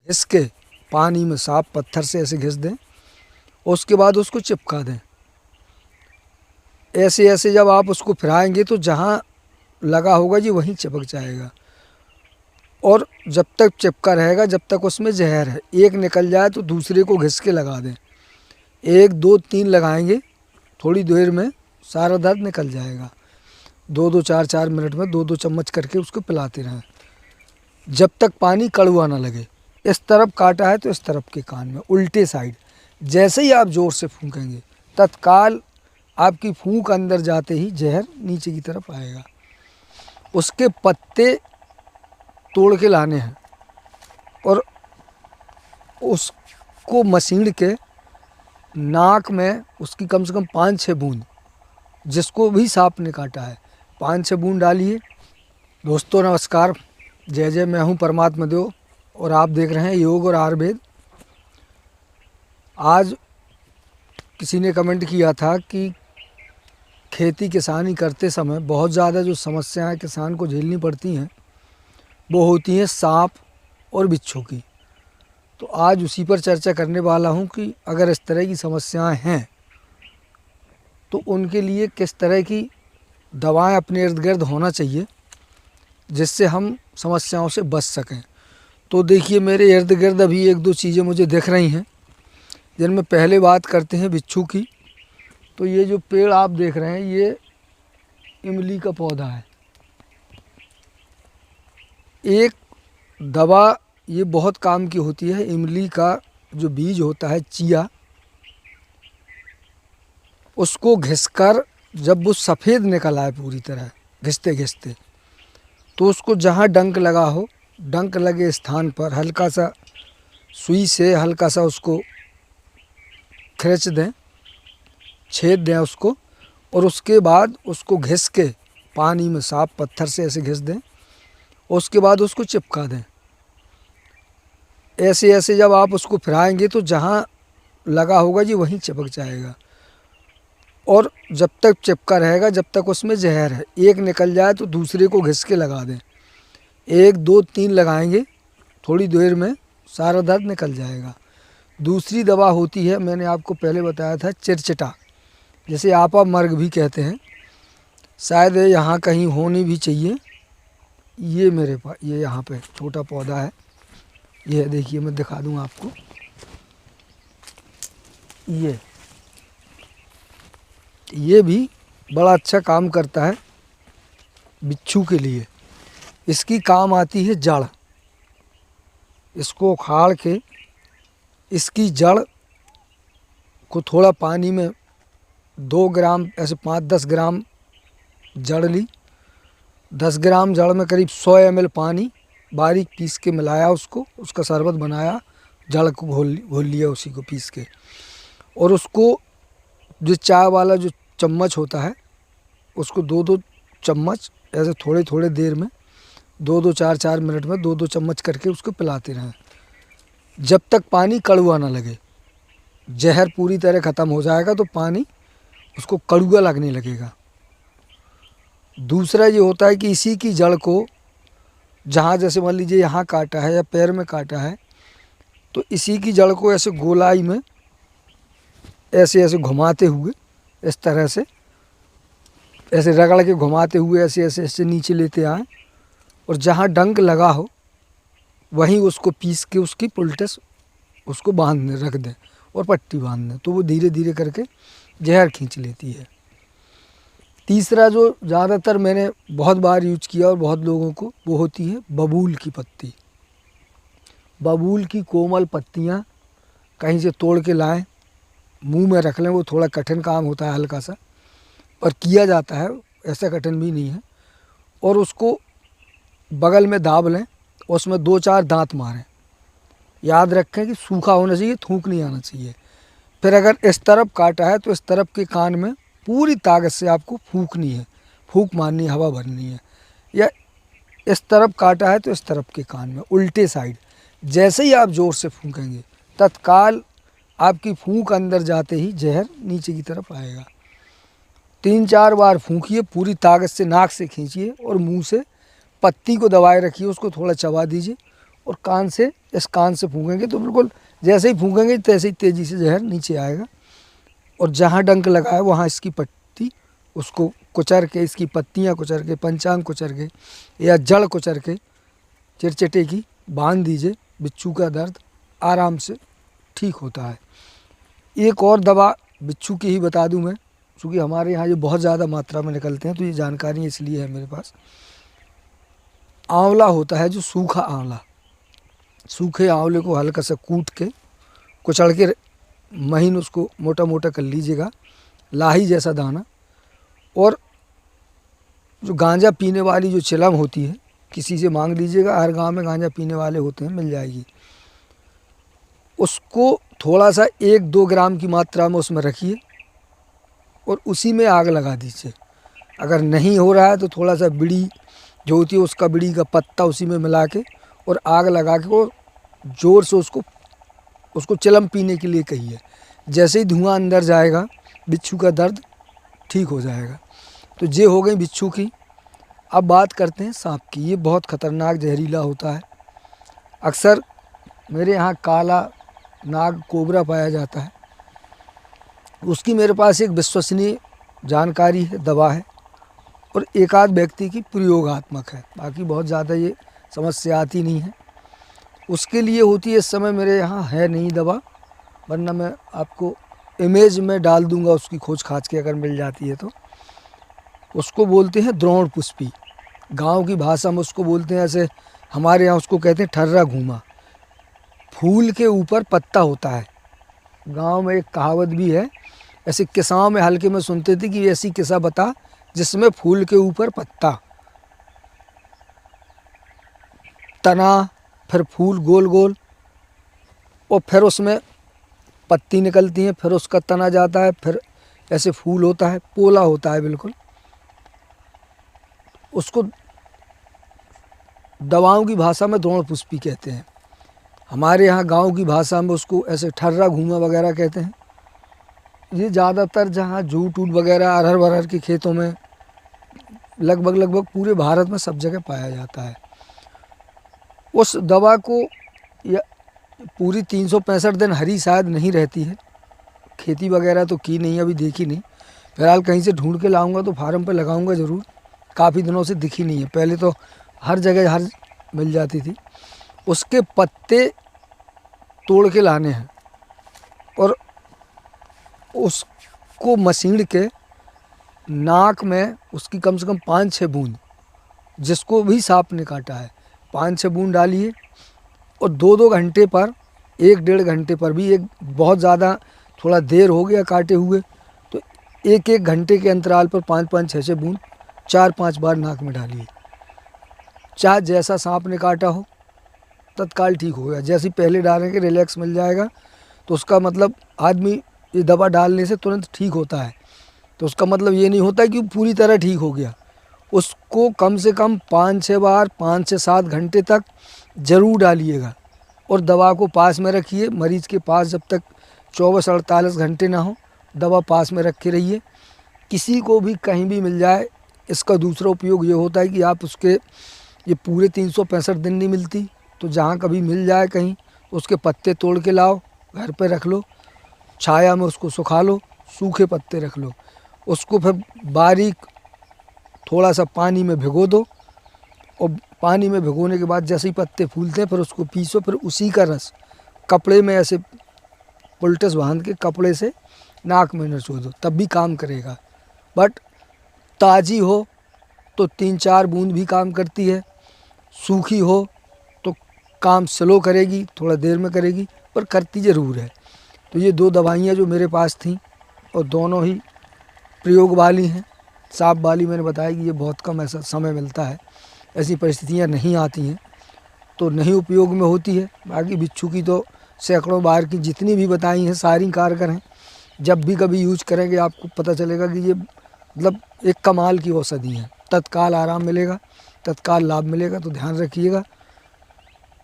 इसके पानी में साफ पत्थर से ऐसे घिस दें, उसके बाद उसको चिपका दें। ऐसे ऐसे जब आप उसको फिराएंगे तो जहाँ लगा होगा जी वहीं चिपक जाएगा, और जब तक चिपका रहेगा जब तक उसमें जहर है। एक निकल जाए तो दूसरे को घिस के लगा दें। 1 2 3 लगाएंगे, थोड़ी देर में सारा दर्द निकल जाएगा। 2 4 4 मिनट में 2 चम्मच करके उसको पिलाते रहें जब तक पानी कड़वा ना लगे। इस तरफ काटा है तो इस तरफ के कान में उल्टे साइड। जैसे ही आप ज़ोर से फूंकेंगे तत्काल आपकी फूंक अंदर जाते ही जहर नीचे की तरफ आएगा। उसके पत्ते तोड़ के लाने हैं और उसको मसीड़ के नाक में उसकी कम से कम 5-6 बूंद, जिसको भी सांप ने काटा है 5-6 बूंद डालिए। दोस्तों नमस्कार, जय जय, मैं हूँ परमात्मा देव और आप देख रहे हैं योग और आयुर्वेद। आज किसी ने कमेंट किया था कि खेती किसानी करते समय बहुत ज़्यादा जो समस्याएं किसान को झेलनी पड़ती हैं वो होती हैं सांप और बिच्छू की। तो आज उसी पर चर्चा करने वाला हूं कि अगर इस तरह की समस्याएं हैं तो उनके लिए किस तरह की दवाएं अपने इर्द गिर्द होना चाहिए जिससे हम समस्याओं से बच सकें। तो देखिए मेरे इर्द गिर्द अभी 1-2 चीज़ें मुझे दिख रही हैं, जिनमें पहले बात करते हैं बिच्छू की। तो ये जो पेड़ आप देख रहे हैं ये इमली का पौधा है। एक दवा ये बहुत काम की होती है। इमली का जो बीज होता है चिया, उसको घिसकर जब वो सफ़ेद निकल आए पूरी तरह घिसते घिसते, तो उसको जहाँ डंक लगा हो, डंक लगे स्थान पर हल्का सा सुई से हल्का सा उसको खिंच दें, छेद दें उसको, और उसके बाद उसको घिस के पानी में साफ पत्थर से ऐसे घिस दें। उसके बाद उसको चिपका दें। ऐसे ऐसे जब आप उसको फिराएंगे तो जहाँ लगा होगा जी वहीं चिपक जाएगा, और जब तक चिपका रहेगा जब तक उसमें जहर है। एक निकल जाए तो दूसरे को घिस के लगा दें। 1 2 3 लगाएंगे, थोड़ी देर में सारा दर्द निकल जाएगा। दूसरी दवा होती है, मैंने आपको पहले बताया था, चिरचिटा, जिसे आपा मर्ग भी कहते हैं। शायद यहाँ कहीं होनी भी चाहिए। ये मेरे पास ये यहाँ पे छोटा पौधा है, ये देखिए मैं दिखा दूँ आपको। ये भी बड़ा अच्छा काम करता है बिच्छू के लिए। इसकी काम आती है जड़। इसको उखाड़ के इसकी जड़ को थोड़ा पानी में 2 ग्राम ऐसे 5-10 ग्राम जड़ ली। 10 ग्राम जड़ में करीब 100 ml पानी बारीक पीस के मिलाया, उसका शरबत बनाया, जड़ को घोल लिया उसी को पीस के, और उसको जो चाय वाला जो चम्मच होता है उसको 2 चम्मच ऐसे थोड़े थोड़े देर में 2 4 4 मिनट में 2 चम्मच करके उसको पिलाते रहें जब तक पानी कड़वा ना लगे। जहर पूरी तरह ख़त्म हो जाएगा तो पानी उसको कड़वा लगने लगेगा। दूसरा ये होता है कि इसी की जड़ को जहाँ जैसे मान लीजिए यहाँ काटा है या पैर में काटा है तो इसी की जड़ को ऐसे गोलाई में ऐसे ऐसे घुमाते हुए, इस तरह से ऐसे रगड़ के घुमाते हुए ऐसे ऐसे ऐसे नीचे लेते आएँ, और जहाँ डंक लगा हो वहीं उसको पीस के उसकी पुलटस उसको बांध रख दें और पट्टी बांध दें, तो वो धीरे धीरे करके जहर खींच लेती है। तीसरा जो ज़्यादातर मैंने बहुत बार यूज किया और बहुत लोगों को, वो होती है बबूल की पत्ती। बबूल की कोमल पत्तियाँ कहीं से तोड़ के लाएं, मुंह में रख लें। वो थोड़ा कठिन काम होता है हल्का सा, पर किया जाता है, ऐसा कठिन भी नहीं है। और उसको बगल में दाब लें, उसमें 2-4 दांत मारें। याद रखें कि सूखा होना चाहिए, थूक नहीं आना चाहिए। फिर अगर इस तरफ काटा है तो इस तरफ के कान में पूरी ताकत से आपको फूंकनी है, फूंक मारनी है, हवा भरनी है। या इस तरफ काटा है तो इस तरफ के कान में उल्टे साइड। जैसे ही आप ज़ोर से फूंकेंगे तत्काल आपकी फूंक अंदर जाते ही जहर नीचे की तरफ आएगा। 3-4 बार फूंकिए, पूरी ताकत से नाक से खींचिए और मुंह से पत्ती को दबाए रखिए, उसको थोड़ा चबा दीजिए और कान से, इस कान से फूंकेंगे तो बिल्कुल जैसे ही फूंकेंगे तैसे ही तेज़ी से जहर नीचे आएगा। और जहाँ डंक लगा है वहाँ इसकी पत्ती, उसको कुचर के, इसकी पत्तियाँ कुचर के, पंचांग कुचर के या जड़ कुचर के चिरचिटे की बांध दीजिए, बिच्छू का दर्द आराम से ठीक होता है। एक और दवा बिच्छू की ही बता दूं मैं, क्योंकि हमारे यहाँ ये बहुत ज़्यादा मात्रा में निकलते हैं तो ये जानकारी इसलिए है मेरे पास। आंवला होता है जो सूखा आंवला, सूखे आंवले को हल्का सा कूट के कुचल के महीन उसको मोटा मोटा कर लीजिएगा, लाही जैसा दाना। और जो गांजा पीने वाली जो चिलम होती है, किसी से मांग लीजिएगा, हर गांव में गांजा पीने वाले होते हैं, मिल जाएगी। उसको थोड़ा सा 1-2 ग्राम की मात्रा में उसमें रखिए और उसी में आग लगा दीजिए। अगर नहीं हो रहा है तो थोड़ा सा बीड़ी जो होती है उसका, बीड़ी का पत्ता उसी में मिला के और आग लगा के और ज़ोर से उसको चिलम पीने के लिए कहिए। जैसे ही धुआं अंदर जाएगा बिच्छू का दर्द ठीक हो जाएगा। तो ये हो गई बिच्छू की। अब बात करते हैं सांप की। ये बहुत ख़तरनाक जहरीला होता है। अक्सर मेरे यहाँ काला नाग कोबरा पाया जाता है। उसकी मेरे पास एक विश्वसनीय जानकारी है, दवा है और एक आध व्यक्ति की प्रयोगात्मक है, बाकी बहुत ज़्यादा ये समस्या आती नहीं है। उसके लिए होती है, इस समय मेरे यहाँ है नहीं दवा, वरना मैं आपको इमेज में डाल दूंगा उसकी खोज खाच के, अगर मिल जाती है तो। उसको बोलते हैं द्रोण पुष्पी, गांव की भाषा में उसको बोलते हैं ऐसे, हमारे यहाँ उसको कहते हैं ठर्रा घूमा। फूल के ऊपर पत्ता होता है। गांव में एक कहावत भी है, ऐसे किस्साओं में हल्के में सुनते थे कि ऐसी किस्सा बता जिसमें फूल के ऊपर पत्ता, तना, फिर फूल गोल गोल और फिर उसमें पत्ती निकलती हैं, फिर उसका तना जाता है, फिर ऐसे फूल होता है, पोला होता है बिल्कुल। उसको दवाओं की भाषा में द्रोण पुष्पी कहते हैं। हमारे यहाँ गांव की भाषा में उसको ऐसे ठर्रा घूमा वगैरह कहते हैं। ये ज़्यादातर जहाँ जूट ऊट वगैरह अरहर वरहर के खेतों में लगभग पूरे भारत में सब जगह पाया जाता है। उस दवा को या पूरी 365 दिन हरी शायद नहीं रहती है, खेती वगैरह तो की नहीं, अभी देखी नहीं। फिलहाल कहीं से ढूंढ के लाऊंगा तो फार्म पे लगाऊंगा ज़रूर। काफ़ी दिनों से दिखी नहीं है, पहले तो हर जगह हर मिल जाती थी। उसके पत्ते तोड़ के लाने हैं और उसको मसीड़ के नाक में उसकी कम से कम 5-6 बूंद, जिसको भी सांप ने काटा है 5-6 बूंद डालिए। और 2-2 घंटे पर, 1-1.5 घंटे पर भी, एक बहुत ज़्यादा थोड़ा देर हो गया काटे हुए तो 1-1 घंटे के अंतराल पर 5-5, 6-6 बूंद 4-5 बार नाक में डालिए। चाहे जैसा सांप ने काटा हो तत्काल ठीक हो गया। जैसे ही पहले डालेंगे रिलैक्स मिल जाएगा, तो उसका मतलब आदमी ये दवा डालने से तुरंत ठीक होता है। तो उसका मतलब ये नहीं होता कि पूरी तरह ठीक हो गया। उसको कम से कम 5-6 बार 5 से 7 घंटे तक ज़रूर डालिएगा और दवा को पास में रखिए, मरीज़ के पास, जब तक 24-48 घंटे ना हो दवा पास में रखे रहिए। किसी को भी कहीं भी मिल जाए, इसका दूसरा उपयोग ये होता है कि आप उसके, ये पूरे 365 दिन नहीं मिलती, तो जहाँ कभी मिल जाए कहीं उसके पत्ते तोड़ के लाओ, घर पे रख लो, छाया में उसको सुखा लो, सूखे पत्ते रख लो। उसको फिर बारीक थोड़ा सा पानी में भिगो दो और पानी में भिगोने के बाद जैसे ही पत्ते फूलते हैं फिर उसको पीसो। फिर उसी का रस कपड़े में ऐसे पुलटस बांध के कपड़े से नाक में नचो दो, तब भी काम करेगा। बट ताज़ी हो तो 3-4 बूंद भी काम करती है, सूखी हो तो काम स्लो करेगी, थोड़ा देर में करेगी, पर करती ज़रूर है। तो ये 2 दवाइयाँ जो मेरे पास थीं और दोनों ही प्रयोग वाली हैं। सांप वाली मैंने बताया कि ये बहुत कम ऐसा समय मिलता है, ऐसी परिस्थितियाँ नहीं आती हैं तो नहीं उपयोग में होती है। बाकी बिच्छू की तो सैकड़ों बार की जितनी भी बताई हैं सारी कारगर हैं। जब भी कभी यूज करेंगे आपको पता चलेगा कि ये मतलब एक कमाल की औषधि है। तत्काल आराम मिलेगा, तत्काल लाभ मिलेगा, तो ध्यान रखिएगा।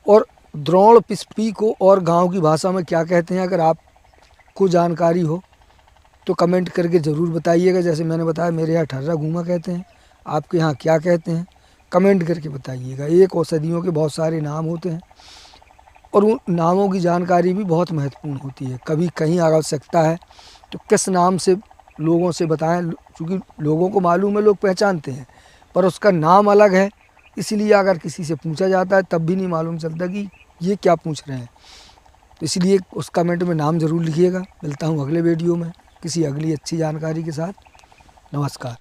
और द्रोण पुष्पी को और गांव की भाषा में क्या कहते हैं, अगर आपको जानकारी हो तो कमेंट करके ज़रूर बताइएगा। जैसे मैंने बताया मेरे यहाँ ठर्रा घूमा कहते हैं, आपके यहाँ क्या कहते हैं। कमेंट करके बताइएगा। एक औषधियों के बहुत सारे नाम होते हैं और उन नामों की जानकारी भी बहुत महत्वपूर्ण होती है। कभी कहीं आवश्यकता है तो किस नाम से लोगों से बताएं, क्योंकि लोगों को मालूम है, लोग पहचानते हैं, पर उसका नाम अलग है। इसलिए अगर किसी से पूछा जाता है तब भी नहीं मालूम चलता कि ये क्या पूछ रहे हैं। तो इसलिए उस कमेंट में नाम ज़रूर लिखिएगा। मिलता हूँ अगले वीडियो में किसी अगली अच्छी जानकारी के साथ। नमस्कार।